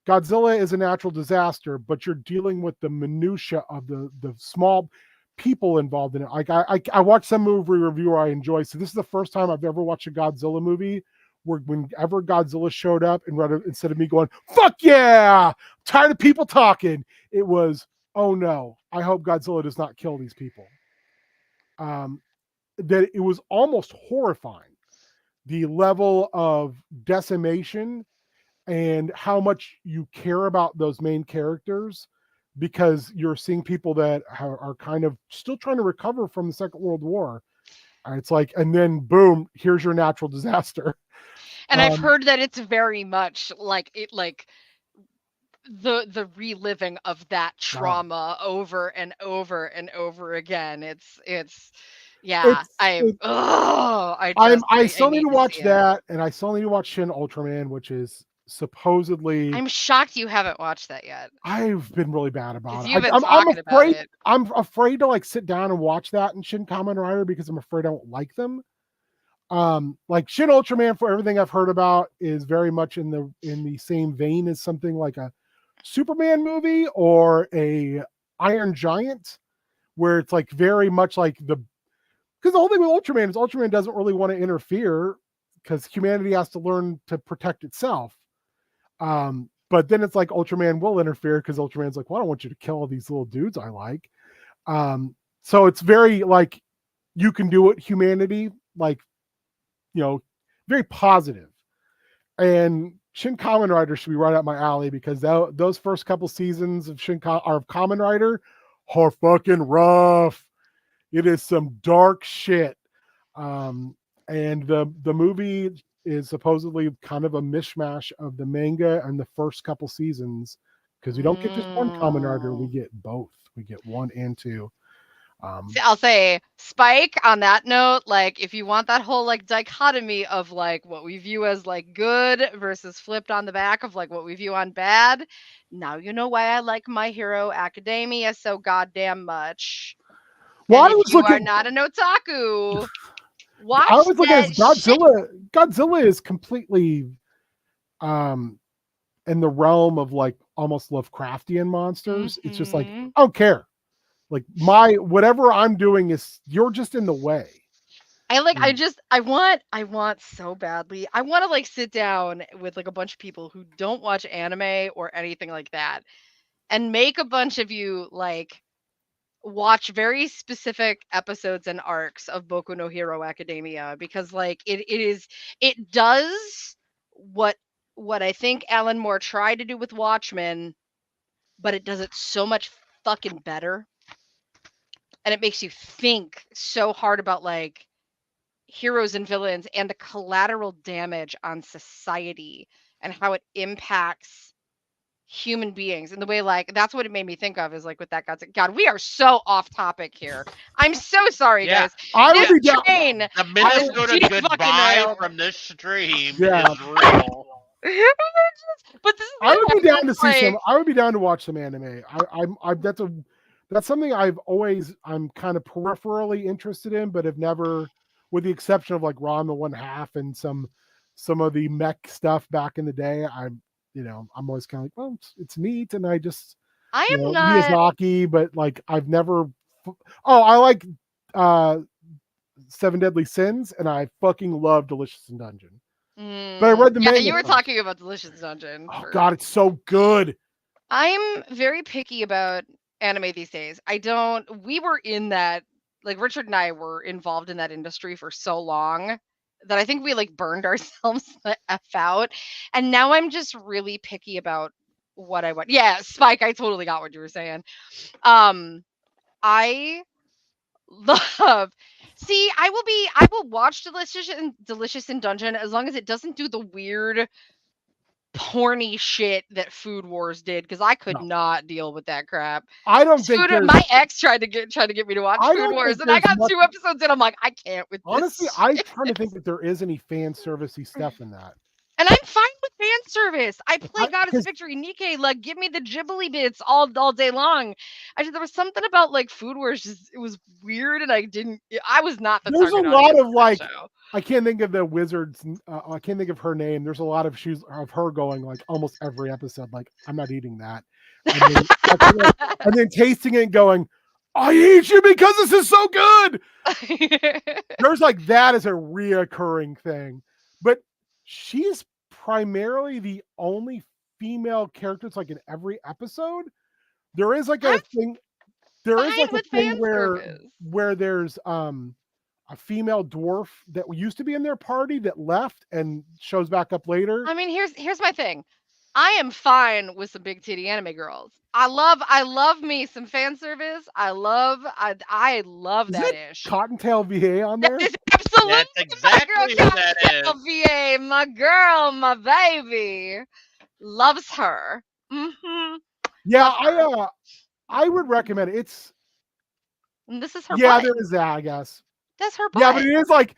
Godzilla is a natural disaster, but you're dealing with the minutia of the small people involved in it. Like I watched some movie review I enjoy. So this is the first time I've ever watched a Godzilla movie where whenever Godzilla showed up, and instead of me going, fuck yeah, I'm tired of people talking, it was, oh no, I hope Godzilla does not kill these people. That it was almost horrifying. The level of decimation and how much you care about those main characters, because you're seeing people that are kind of still trying to recover from the Second World War. And it's like, and then boom, here's your natural disaster. And I've heard that it's very much like the reliving of that trauma over and over and over again. It's yeah. I still need to watch that, and I still need to watch Shin Ultraman, which is supposedly. I'm shocked you haven't watched that yet. I've been really bad about it. You've been talking about it. I'm afraid to like sit down and watch that and Shin Kamen Rider because I'm afraid I won't like them. Like Shin Ultraman, for everything I've heard about, is very much in the same vein as something like a Superman movie or a Iron Giant, where it's like very much like because the whole thing with Ultraman is Ultraman doesn't really want to interfere because humanity has to learn to protect itself. But then it's like Ultraman will interfere because Ultraman's like, well, I don't want you to kill all these little dudes I like. So it's very like, you can do it, humanity, like, very positive. And Shin Kamen Rider should be right up my alley because those first couple seasons of Kamen Rider are fucking rough. It is some dark shit. And the movie is supposedly kind of a mishmash of the manga and the first couple seasons, because we don't get just one Kamen Rider, we get both. We get 1 and 2. I'll say, Spike, on that note, like, if you want that whole like dichotomy of like what we view as like good versus flipped on the back of like what we view on bad, now you know why I like My Hero Academia so goddamn much. Well, and if you are not an otaku, watch I was looking at that Godzilla. Godzilla is completely in the realm of like almost Lovecraftian monsters. It's just like, Mhm. I don't care. Like whatever I'm doing is you're just in the way. I Mm. I want so badly. I want to like sit down with like a bunch of people who don't watch anime or anything like that and make a bunch of you like watch very specific episodes and arcs of Boku no Hero Academia because like it does what I think Alan Moore tried to do with Watchmen, but it does it so much fucking better. And it makes you think so hard about like heroes and villains and the collateral damage on society and how it impacts human beings in the way like that's what it made me think of is like with that God, we are so off topic here. I'm so sorry, Yeah. guys. I would This be down. train The is Minnesota fucking goodbye railed. from this stream Yeah. is real. But this is I would be down to it's see like, some. I would be down to watch some anime. That's something I'm kind of peripherally interested in, but have never, with the exception of like Ron the One Half and some of the mech stuff back in the day. I'm always kind of like, well, it's neat, and I just I am not Miyazaki, but like I've never. Oh, I like Seven Deadly Sins, and I fucking love Delicious in Dungeon. But I read the yeah, manga you were first. talking about Delicious Dungeon. Oh God, it's so good. I'm very picky about anime these days. We were in that, like Richard and I were involved in that industry for so long that I think we like burned ourselves the F out. And now I'm just really picky about what I want. Yeah, Spike, I totally got what you were saying. I love see, I will watch Delicious in Dungeon as long as it doesn't do the weird porny shit that Food Wars did because I could No. not deal with that crap. I don't think My ex tried to get me to watch I Food don't Wars, think and I there's got much- 2 episodes in. I'm like, I can't with honestly, this. I'm trying to think that there is any fan servicey stuff in that. And I'm fine with fan service. I play Goddess 'cause- Victory, Nikkei, like give me the Ghibli bits all day long. There was something about like Food Wars, just it was weird, and I was not the There's a target lot audience of for that like show. I can't think of the wizards. I can't think of her name. There's a lot of of her going like almost every episode. Like I'm not eating that, and then tasting it and going, I eat you because this is so good. There's like that as a reoccurring thing, but she's primarily the only female character. It's like in every episode. There is like a thing. There is Fine like a with thing fan where service. there's a female dwarf that used to be in their party that left and shows back up later. I mean, here's my thing. I am fine with some big titty anime girls. I love me some fan service. I love Is that that ish. Cottontail VA on there? That is absolutely That's exactly my who girl that Cottontail is. VA, my girl, my baby. Loves her. Mm-hmm. Yeah, Love her. I would recommend it. It's And this is her yeah, butt. there is that, I guess. That's her butt. Yeah, but it is like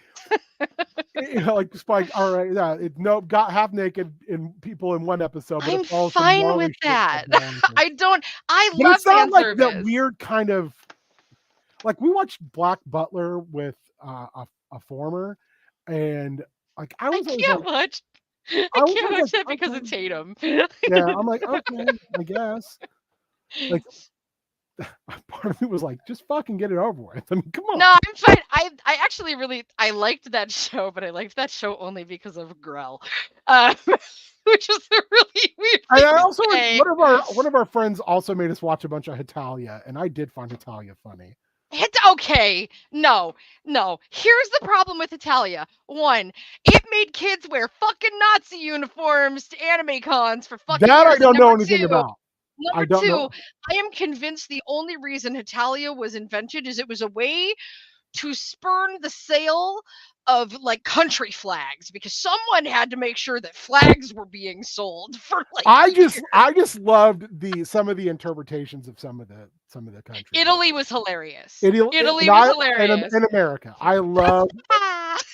like Spike. All right, yeah, it got half naked in people in one episode. But I'm it's all some fine gnarly with shit that. stuff. I But love it's not fan like service. that weird kind of like we watched Black Butler with a former, and like I was always can't like, watch. I was can't always watch that like, because okay. of Tatum. Yeah, I'm like, okay, I guess. Like, part of me was like, just fucking get it over with. I mean, come on. No, I'm fine. I actually really liked that show, but I liked that show only because of Grell, which was a really weird. And I thing to also say. one of our friends also made us watch a bunch of Hitalia, and I did find Hitalia funny. It's okay. No. Here's the problem with Italia. 1, it made kids wear fucking Nazi uniforms to anime cons for fucking That years. I don't know Number anything 2, about. Number I don't 2, know. I am convinced the only reason Hitalia was invented is it was a way to spurn the sale of like country flags because someone had to make sure that flags were being sold for like I years. just loved some of the interpretations of some of the countries. Italy was hilarious. Italy was hilarious. in America. I love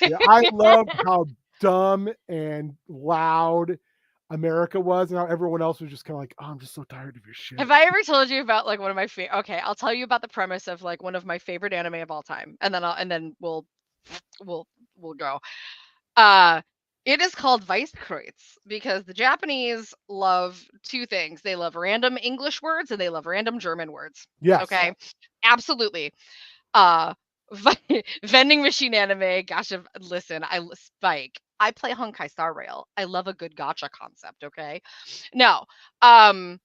I love how dumb and loud America was, and how everyone else was just kind of like, oh, I'm just so tired of your shit. Have I ever told you about like one of my favorite? Okay, I'll tell you about the premise of like one of my favorite anime of all time, and then we'll go. It is called Weisskreuz because the Japanese love two things. They love random English words and they love random German words. Yes. Okay. Absolutely. Vending machine anime. Gosh, listen, Spike. I play Honkai Star Rail. I love a good gacha concept. Okay. No. Weisskreuz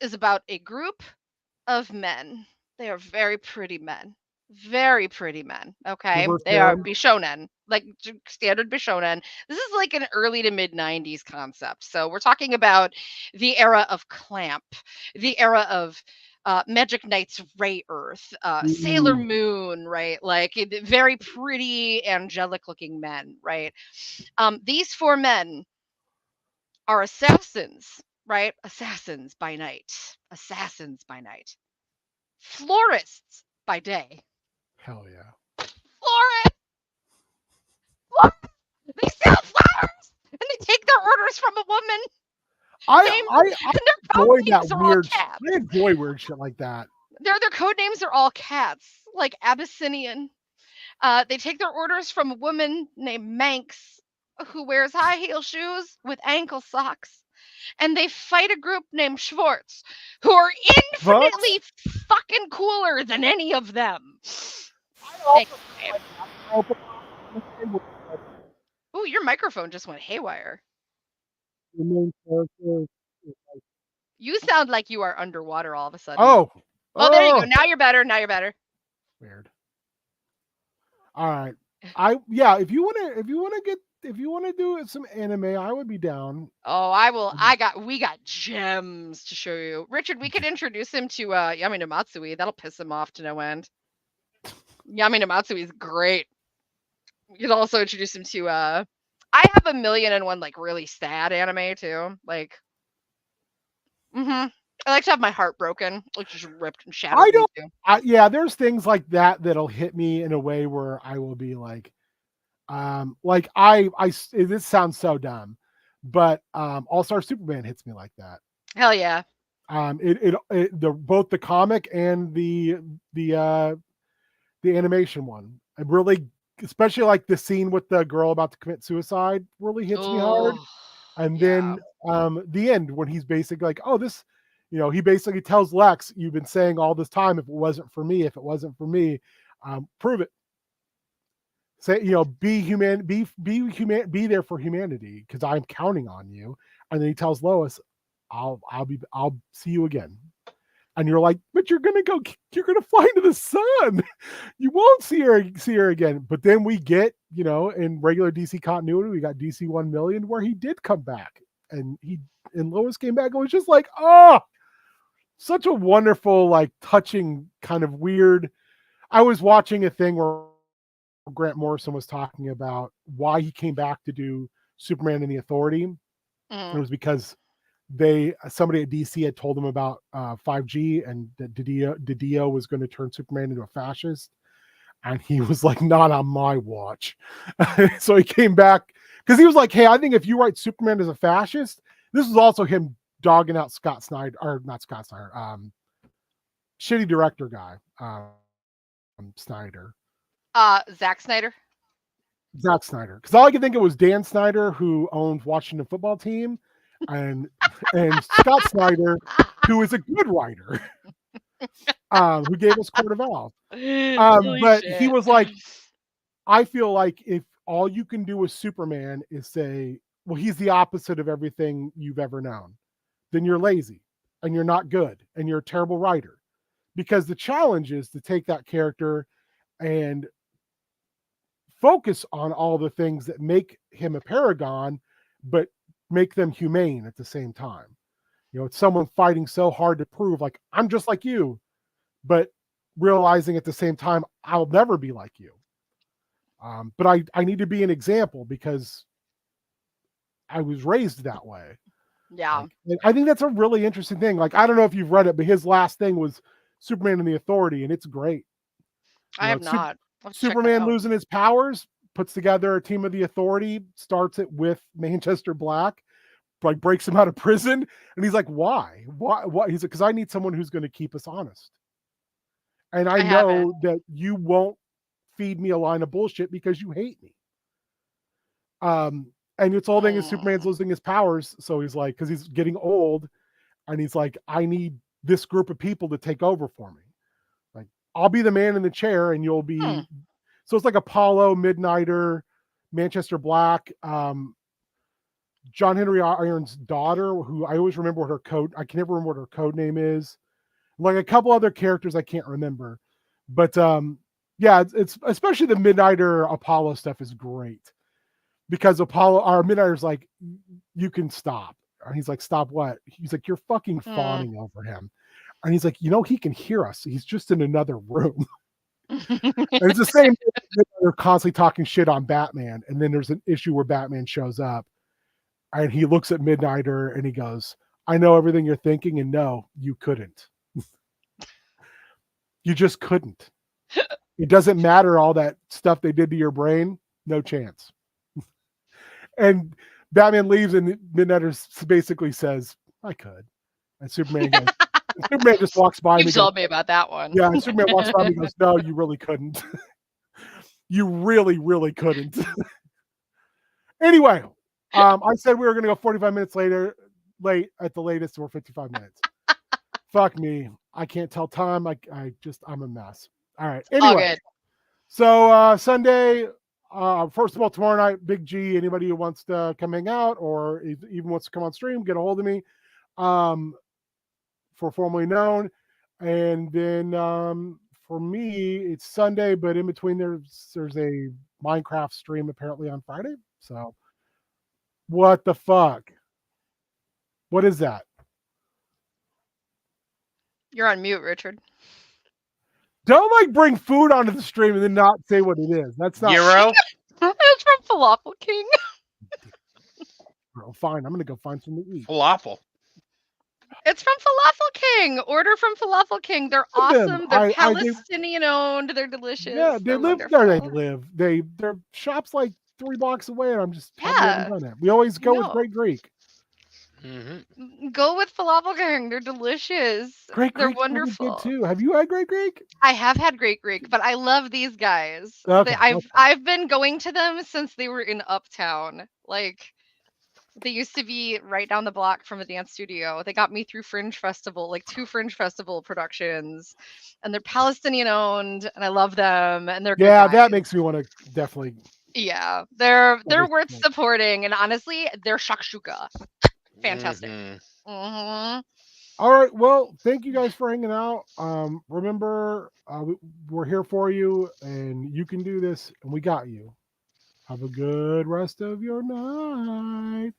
is about a group of men. They are very pretty men. Very pretty men. Okay. Reverse They are harem? Bishonen, like standard Bishonen. This is like an early to mid 90s concept. So we're talking about the era of Clamp, the era of Magic Knight's Ray Earth, Sailor Ooh. Moon, right? Like very pretty, angelic looking men, right? These four men are assassins, right? Assassins by night. Assassins by night. Florists by day. Hell yeah. Florists! They sell flowers! And they take their orders from a woman. I And their code enjoy that names are all weird. cats. I enjoy weird shit like that. Their code names are all cats, like Abyssinian. They take their orders from a woman named Manx, who wears high heel shoes with ankle socks. And they fight a group named Schwartz, who are infinitely fucking cooler than any of them. Oh, your microphone just went haywire. The main character. You sound like you are underwater all of a sudden. Oh. There you go. Now you're better. Now you're better. Weird. All right. If you want to do some anime, I would be down. Oh, I will. We got gems to show you. Richard, we could introduce him to Yami no Matsui. That'll piss him off to no end. Yami no Matsui is great. We could also introduce him to I have 1,000,001 like really sad anime too. Like I like to have my heart broken, like just ripped and shattered. I don't. There's things like that that'll hit me in a way where I will be like this sounds so dumb, but All-Star Superman hits me like that. Hell yeah. Both the comic and the animation one. I really, especially like the scene with the girl about to commit suicide, really hits me hard. And then the end when he's basically like, oh, this, he basically tells Lex, you've been saying all this time, if it wasn't for me, prove it. Say, be human, be there for humanity because I'm counting on you. And then he tells Lois, I'll see you again. And you're like, but you're gonna fly into the sun. You won't see her again. But then we get, in regular DC continuity, we got DC 1,000,000 where he did come back, and Lois came back and was just like, oh, such a wonderful, like touching kind of weird. I was watching a thing where Grant Morrison was talking about why he came back to do Superman and the Authority. It was because somebody at DC had told him about 5G and that Didio was going to turn Superman into a fascist, and he was like, not on my watch. So he came back because he was like, hey, I think if you write Superman as a fascist, this is also him dogging out Scott Snyder, or not Scott Snyder, shitty director guy, Snyder. Zack Snyder. Zack Snyder, because all I could think of was Dan Snyder, who owned Washington Football Team, and Scott Snyder, who is a good writer, who gave us Court of Owls. But shit. He was like, I feel like if all you can do with Superman is say, well, he's the opposite of everything you've ever known, then you're lazy and you're not good and you're a terrible writer. Because the challenge is to take that character and focus on all the things that make him a paragon, but make them humane at the same time. It's someone fighting so hard to prove, like, I'm just like you, but realizing at the same time, I'll never be like you. But I need to be an example because I was raised that way. Yeah. I think that's a really interesting thing. Like, I don't know if you've read it, but his last thing was Superman and the Authority, and it's great. I have not. Superman losing his powers, puts together a team of the Authority, starts it with Manchester Black, like breaks him out of prison, and he's like, why? He's like, because I need someone who's going to keep us honest. And I know that you won't feed me a line of bullshit because you hate me. And its whole thing is Mm. Superman's losing his powers, so he's like, because he's getting old, and he's like, I need this group of people to take over for me. Like, I'll be the man in the chair, and you'll be. Hmm. So it's like Apollo, Midnighter, Manchester Black, John Henry Irons' daughter, who I always remember what her code. I can never remember what her code name is. Like a couple other characters I can't remember, but yeah, it's especially the Midnighter Apollo stuff is great because Apollo, our Midnighter's like, you can stop, and he's like, stop what? He's like, you're fucking fawning over him, and he's like, he can hear us. He's just in another room. And it's the same. They're constantly talking shit on Batman, and then there's an issue where Batman shows up, and he looks at Midnighter and he goes, I know everything you're thinking, and no, you couldn't. You just couldn't. It doesn't matter all that stuff they did to your brain. No chance. And Batman leaves, and Midnighter basically says, I could. And Superman goes, Superman just walks by. You told me about that one. Yeah, and Superman walks by and he goes, no, you really couldn't. You really, really couldn't. Anyway, I said we were going to go 45 minutes late at the latest. We're 55 minutes. Fuck me. I can't tell time. I'm a mess. All right. All Anyway, good. so Sunday, first of all, tomorrow night, Big G, anybody who wants to come hang out or even wants to come on stream, get a hold of me for Formerly Known. And then for me, it's Sunday, but in between there's a Minecraft stream apparently on Friday. So what the fuck? What is that? You're on mute, Richard. Don't like bring food onto the stream and then not say what it is. That's not Euro? It's from Falafel King. Bro, fine. I'm gonna go find something to eat. Falafel. It's from Falafel King. Order from Falafel King. They're Love them. awesome. They're I Palestinian owned. They're delicious. Yeah, they They're live there. They wonderful. live. Their shop's like 3 blocks away, and I've Yeah. never done it. We always go with No. Great Greek. Mm-hmm. Go with Falafel King. They're delicious. Great They're Greek's really wonderful. good too. Have you had Great Greek? I have had Great Greek, but I love these guys. Okay, okay. I've been going to them since they were in Uptown. Like they used to be right down the block from a dance studio. They got me through Fringe Festival, like 2 Fringe Festival productions, and they're Palestinian owned, and I love them. And they're good Yeah, that guys. makes me want to definitely. Yeah, they're makes worth sense. supporting, and honestly, they're shakshuka. Fantastic. Mm-hmm. Mhm. All right. Well, thank you guys for hanging out. Remember, we're here for you, and you can do this, and we got you. Have a good rest of your night.